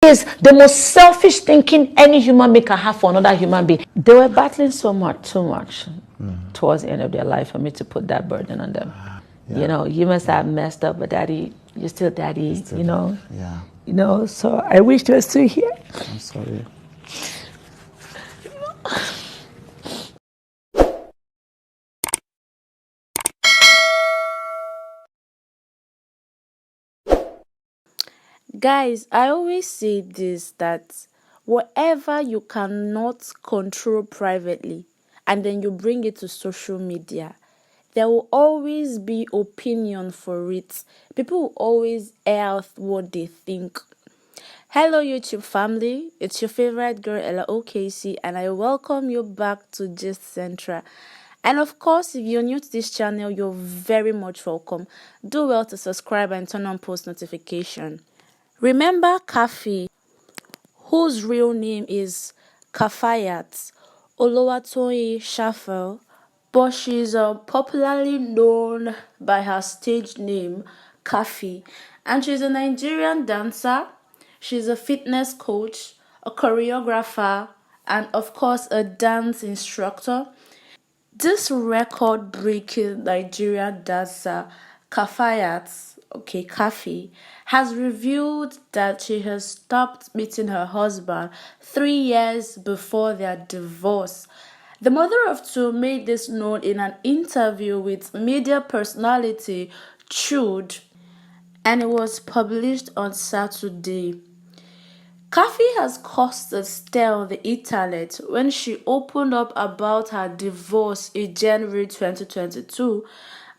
is the most selfish thinking any human being can have for another human being. They were battling so much, too much towards the end of their life for me to put that burden on them. You know, you must have messed up, but daddy, you're still daddy, you know. Yeah. You know, so I wish they were still here. I'm sorry. Guys, I always say this, that whatever you cannot control privately and then you bring it to social media, there will always be opinion for it. People will always air out what they think. Hello YouTube family, it's your favorite girl Ella OKC and I welcome you back to Gist Central. And of course, if you're new to this channel, you're very much welcome. Do well to subscribe and turn on post notification. Remember Kaffi, whose real name is Kafayat Oluwatoyin Shafel, but she's popularly known by her stage name Kaffi, and she's a Nigerian dancer. She's a fitness coach, a choreographer, and of course a dance instructor. This record-breaking Nigerian dancer, Kaffi, has revealed that she has stopped meeting her husband 3 years before their divorce. The mother of two made this known in an interview with media personality Trude, and it was published on Saturday. Kaffi has caused a stir on the internet when she opened up about her divorce in January 2022.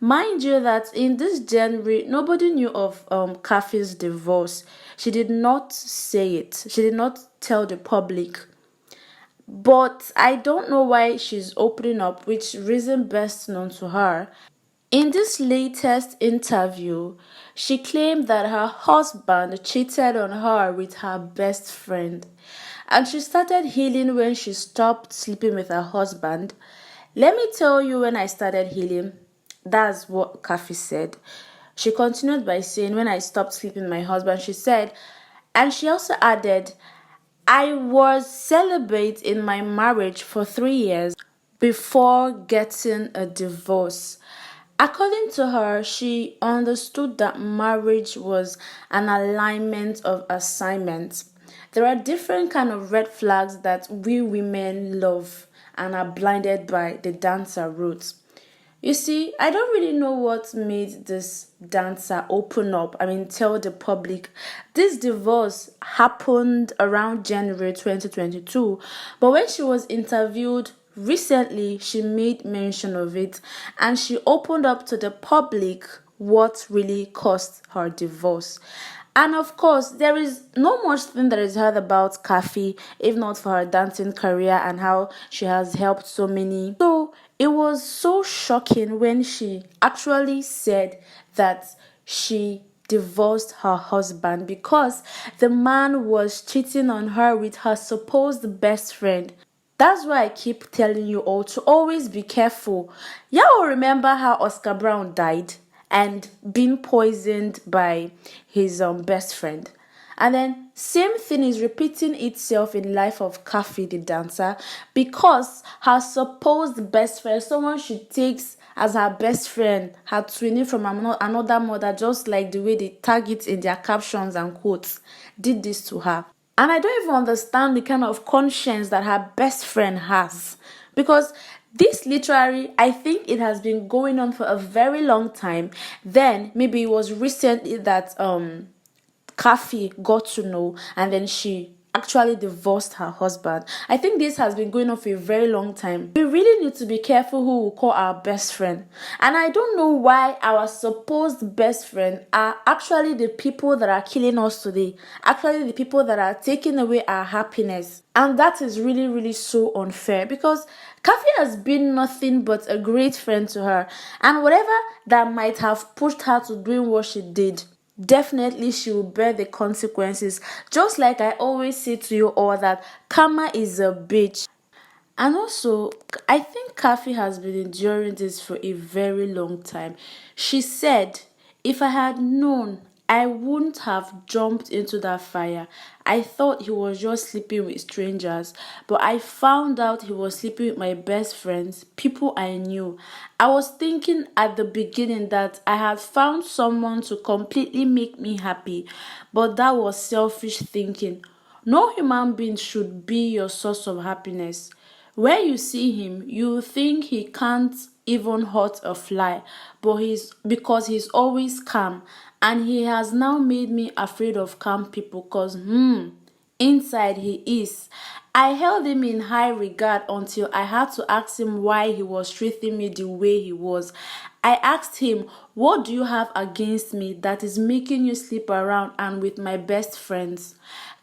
Mind you that in this January, nobody knew of Kaffi's divorce. She did not say it. She did not tell the public. But I don't know why she's opening up, which reason best known to her. In this latest interview, she claimed that her husband cheated on her with her best friend, and she started healing when she stopped sleeping with her husband. Let me tell you when I started healing. That's what Kaffi said. She continued by saying, when I stopped sleeping with my husband, she said, and she also added, I was celibate in my marriage for 3 years before getting a divorce. According to her, she understood that marriage was an alignment of assignments. There are different kind of red flags that we women love and are blinded by, the dancer wrote. You see, I don't really know what made this dancer open up, tell the public. This divorce happened around January 2022, but when she was interviewed recently, she made mention of it and she opened up to the public what really caused her divorce. And of course, there is no much thing that is heard about Kaffi if not for her dancing career and how she has helped so many. So it was so shocking when she actually said that she divorced her husband because the man was cheating on her with her supposed best friend. That's why I keep telling you all to always be careful. Y'all remember how Oscar Brown died and being poisoned by his best friend. And then same thing is repeating itself in life of Kaffi the dancer because her supposed best friend, someone she takes as her best friend, her twinning from another mother, just like the way they tag it in their captions and quotes, did this to her. And I don't even understand the kind of conscience that her best friend has. Because this literally, I think it has been going on for a very long time. Then maybe it was recently that Kaffi got to know and then she actually divorced her husband. I think this has been going on for a very long time. We really need to be careful who we call our best friend. And I don't know why our supposed best friend are actually the people that are killing us today. Actually the people that are taking away our happiness. And that is really, really so unfair because Kaffi has been nothing but a great friend to her. And whatever that might have pushed her to doing what she did, definitely she will bear the consequences. Just like I always say to you all that karma is a bitch. And also, I think Kaffi has been enduring this for a very long time. She said, if I had known I wouldn't have jumped into that fire. I thought he was just sleeping with strangers, but I found out he was sleeping with my best friends, people I knew. I was thinking at the beginning that I had found someone to completely make me happy, but that was selfish thinking. No human being should be your source of happiness. When you see him, you think he can't even hurt a fly, but he's always calm, and he has now made me afraid of calm people because inside he is. I held him in high regard until I had to ask him why he was treating me the way he was. I asked him, "What do you have against me that is making you sleep around and with my best friends?"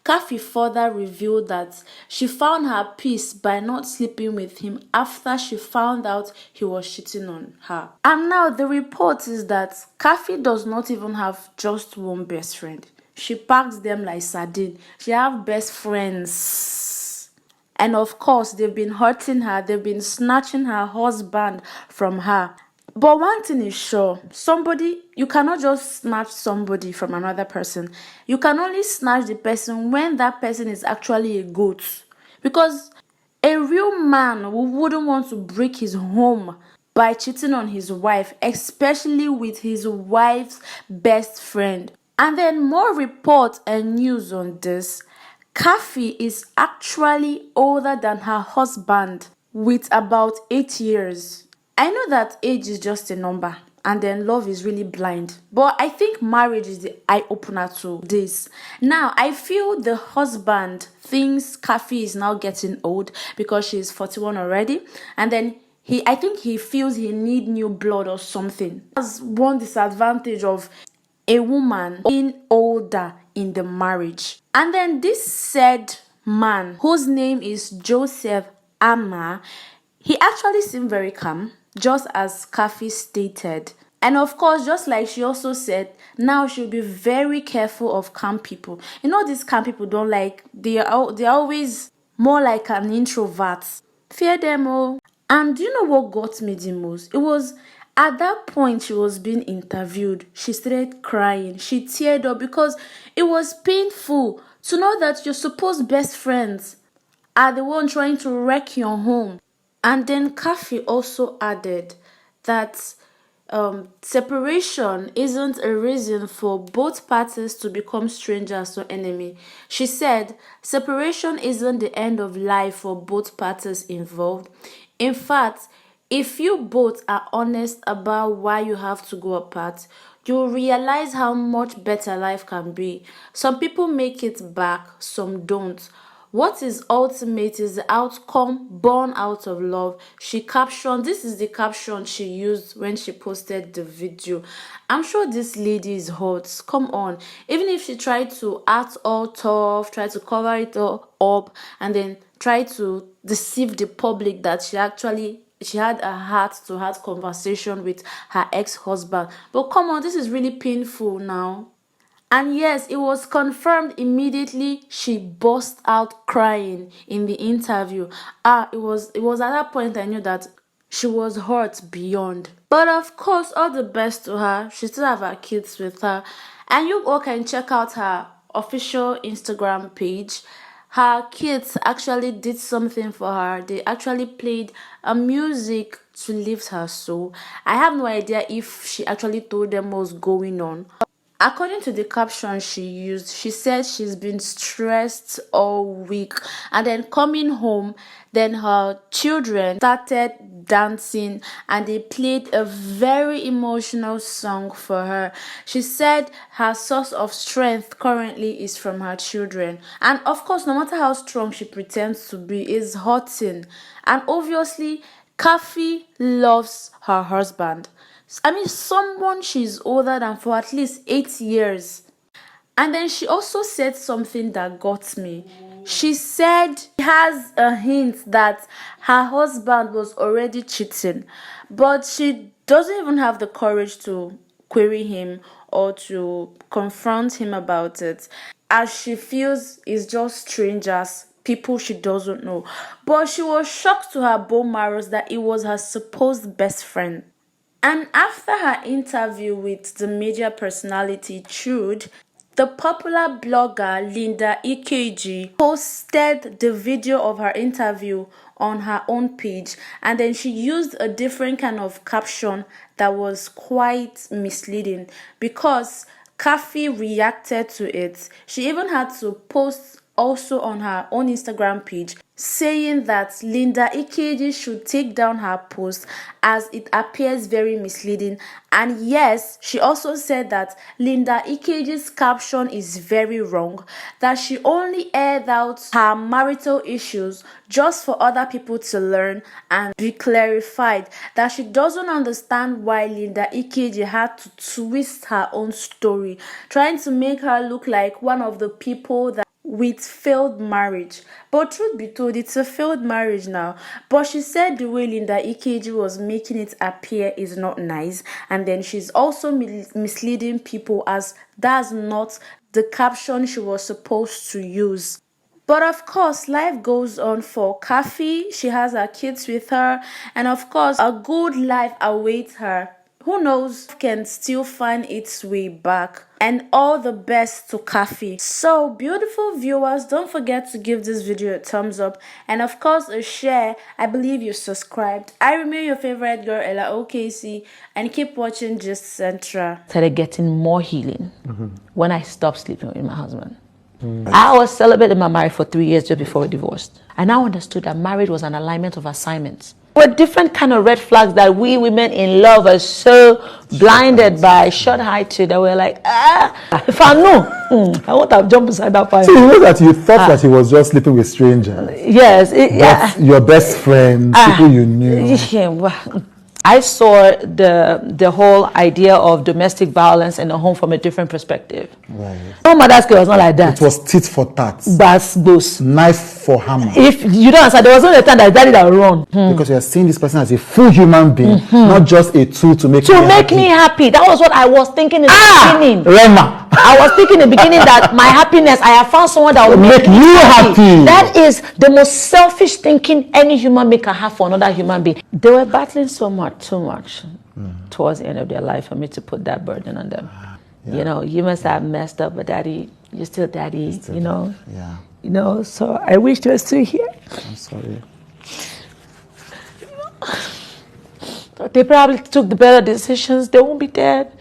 Kaffi further revealed that she found her peace by not sleeping with him after she found out he was cheating on her. And now the report is that Kaffi does not even have just one best friend. She packs them like sardine. She have best friends. And of course, they've been hurting her. They've been snatching her husband from her. But one thing is sure, you cannot just snatch somebody from another person. You can only snatch the person when that person is actually a goat. Because a real man who wouldn't want to break his home by cheating on his wife, especially with his wife's best friend. And then more reports and news on this. Kaffi is actually older than her husband with about 8 years. I know that age is just a number and then love is really blind, but I think marriage is the eye opener to this. Now, I feel the husband thinks Kaffi is now getting old because she's 41 already, and then I think he feels he need new blood or something. That's one disadvantage of a woman being older in the marriage. And then this said man, whose name is Joseph Amma, he actually seemed very calm, just as Kaffi stated. And of course, just like she also said, now she'll be very careful of calm people. You know, these calm people don't like, they're always more like an introvert. Fear them all. And do you know what got me the most? It was at that point she was being interviewed. She started crying. She teared up because it was painful to know that your supposed best friends are the one trying to wreck your home. And then Kaffi also added that separation isn't a reason for both parties to become strangers or enemy. She said, separation isn't the end of life for both parties involved. In fact, if you both are honest about why you have to go apart, you'll realize how much better life can be. Some people make it back, some don't. What is ultimate is the outcome born out of love. She captioned, this is the caption she used when she posted the video. I'm sure this lady is hot. Come on. Even if she tried to act all tough, try to cover it all up, and then try to deceive the public that she had a heart-to-heart conversation with her ex-husband. But come on, this is really painful now. And yes, it was confirmed immediately she burst out crying in the interview. It was at that point I knew that she was hurt beyond. But of course, all the best to her. She still have her kids with her. And you all can check out her official Instagram page. Her kids actually did something for her. They actually played a music to lift her soul. I have no idea if she actually told them what was going on. According to the caption she used, she said she's been stressed all week, and then coming home, then her children started dancing and they played a very emotional song for her. She said her source of strength currently is from her children. And of course, no matter how strong she pretends to be, is hurting. And obviously, Kaffi loves her husband. I mean, someone she's older than for at least 8 years. And then she also said something that got me. She said she has a hint that her husband was already cheating, but she doesn't even have the courage to query him or to confront him about it, as she feels it's just strangers, people she doesn't know. But she was shocked to her bone marrows that it was her supposed best friend. And after her interview with the media personality Trude, the popular blogger Linda EKG posted the video of her interview on her own page, and then she used a different kind of caption that was quite misleading because Kaffi reacted to it. She even had to post also on her own Instagram page saying that Linda Ikeji should take down her post as it appears very misleading. And yes, she also said that Linda Ikeji's caption is very wrong, that she only aired out her marital issues just for other people to learn and be clarified, that she doesn't understand why Linda Ikeji had to twist her own story, trying to make her look like one of the people that with failed marriage. But truth be told, it's a failed marriage now. But she said the way Linda Ikeji was making it appear is not nice, and then she's also misleading people, as that's not the caption she was supposed to use. But of course, life goes on for Kaffi. She has her kids with her, and of course, a good life awaits her. Who knows, can still find its way back. And all the best to Kaffi. So, beautiful viewers, don't forget to give this video a thumbs up, and of course a share. I believe you subscribed. I remain your favorite girl, Ella OKC, and keep watching Gist Central. Started getting more healing when I stopped sleeping with my husband. I was celibate in my marriage for 3 years just before we divorced. I now understood that marriage was an alignment of assignments. There were different kind of red flags that we women in love are so blinded by, shut high to, that we're like, if I know, I won't have jumped inside that fire. So you know that you thought that he was just sleeping with strangers. Yes. But your best friends, people you knew. I saw the whole idea of domestic violence in the home from a different perspective. Right. No, mother's girl was not like that. It was tit for tat. Bas. Knife for hammer. If you don't understand, there was only a time that daddy that run. Because you are seeing this person as a full human being, not just a tool to make me happy. That was what I was thinking in the beginning. Rema. I was thinking in the beginning that my happiness, I have found someone that will make you happy. That is the most selfish thinking any human being can have for another human being. They were battling too much towards the end of their life for me to put that burden on them. You know, you must have messed up, but daddy, you're still daddy, you know. Yeah. You know, so I wish they were still here. I'm sorry. They probably took the better decisions. They won't be dead.